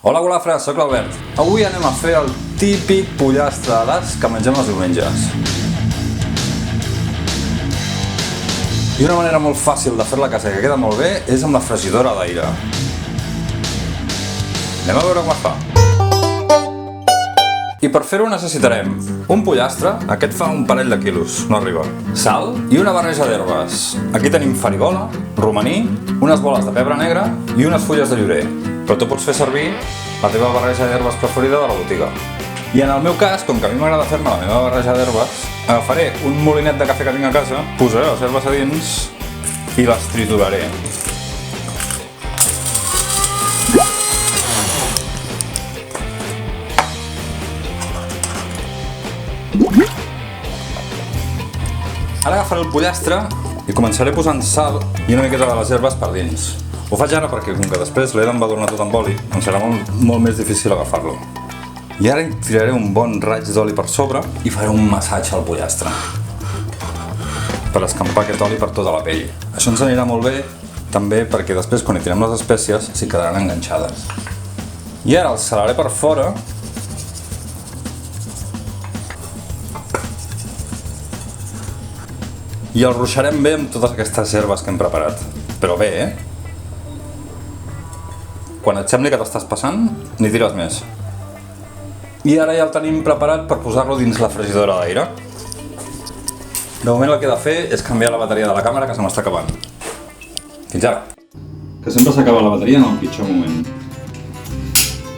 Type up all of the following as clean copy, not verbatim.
Hola golafres, soc l'Albert. Avui anem a fer el típic pollastre de l'as que mengem els diumenges. I una manera molt fàcil de fer-la a casa que queda molt bé és amb la fregidora d'aire. Anem a veure com es fa. I per fer-ho necessitarem un pollastre, aquest fa un parell de quilos, no arriba, sal i una barreja d'herbes. Aquí tenim farigola, romaní, unes boles de pebre negre i unes fulles de llorer. Però tu pots fer servir la teva barreja d'herbes preferida de la botiga. I en el meu cas, com que a mi m'agrada fer-me la meva barreja d'herbes, agafaré un molinet de cafè que tinc a casa, posaré les herbes a dins i les trituraré. Ara agafaré el pollastre i començaré posant sal i una miqueta de les herbes per dins. Ho faig ara perquè, com que després l'he d'embadurnar tot amb oli, em serà molt més difícil agafar-lo. I ara hi tiraré un bon raig d'oli per sobre i faré un massatge al pollastre per escampar aquest oli per tota la pell. Això ens anirà molt bé també perquè després, quan hi tirem les espècies, s'hi quedaran enganxades. I ara el salaré per fora i el ruixarem bé amb totes aquestes herbes que hem preparat. Però bé, Quan et sembli que t'estàs passant, n'hi tires més. I ara ja el tenim preparat per posar-lo dins la fregidora d'aire. De moment el que he de fer és canviar la bateria de la càmera, que se m'està acabant. Fins ara. Que sempre s'acaba la bateria en el pitjor moment.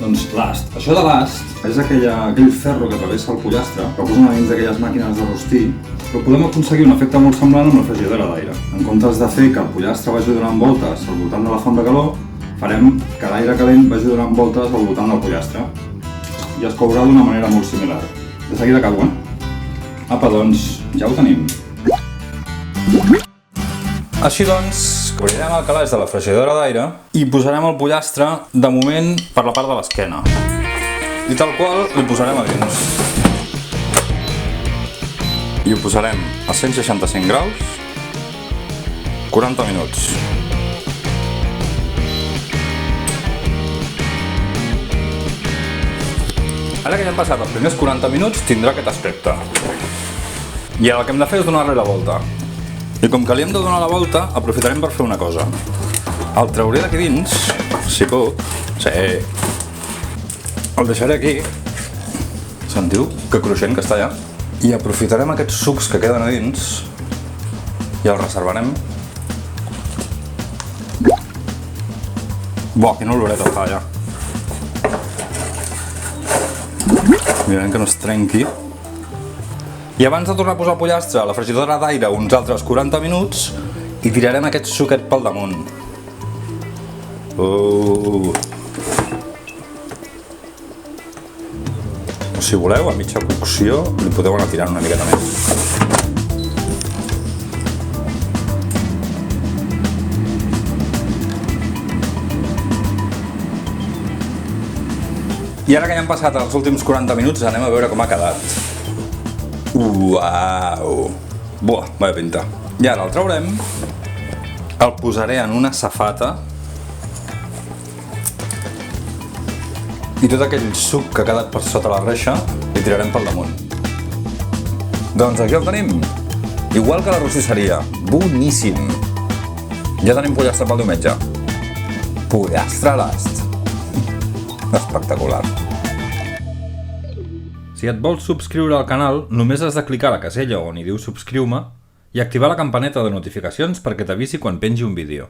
Doncs l'ast. Això de l'ast és aquell ferro que travessa el pollastre, que posen dins d'aquelles màquines de rostir, però podem aconseguir un efecte molt semblant amb la fregidora d'aire. En comptes de fer que el pollastre vagi donant voltes al voltant de la font de calor, farem que l'aire calent vagi donant voltes al voltant del pollastre i es courà d'una manera molt similar. De seguida acabo, Apa, doncs, ja ho tenim. Així doncs, obrirem el calaix de la fregidora d'aire i posarem el pollastre, de moment, per la part de l'esquena. I tal qual, li posarem a dins. I ho posarem a 165 graus, 40 minuts. Ara que ja han passat els primers 40 minuts, tindrà aquest aspecte. I ara el que hem de fer és donar-li la volta. I com que li hem de donar la volta, aprofitarem per fer una cosa. El trauré d'aquí dins, si puc. Sí. El deixaré aquí. Sentiu que cruixent que està allà? I aprofitarem aquests sucs que queden a dins i els reservarem. Buah, quina oloreta fa allà. Mirem que no es trenqui. I abans de tornar a posar el pollastre a la fregidora d'aire uns altres 40 minuts, hi tirarem aquest suquet pel damunt. Si voleu, a mitja cocció, li podeu anar tirant una miqueta més. I ara que ja han passat els últims 40 minuts, anem a veure com ha quedat. Uau! Buah, vaya pinta. I ara el traurem, el posaré en una safata i tot aquell suc que ha quedat per sota la reixa li tirarem pel damunt. Doncs aquí el tenim. Igual que la rostisseria. Boníssim! Ja tenim pollastre pel diumenge. Pollastre a l'ast. Espectacular. Si et vols subscriure al canal, només has de clicar a la casella on hi diu subscriu-me i activar la campaneta de notificacions perquè t'avisi quan pengi un vídeo.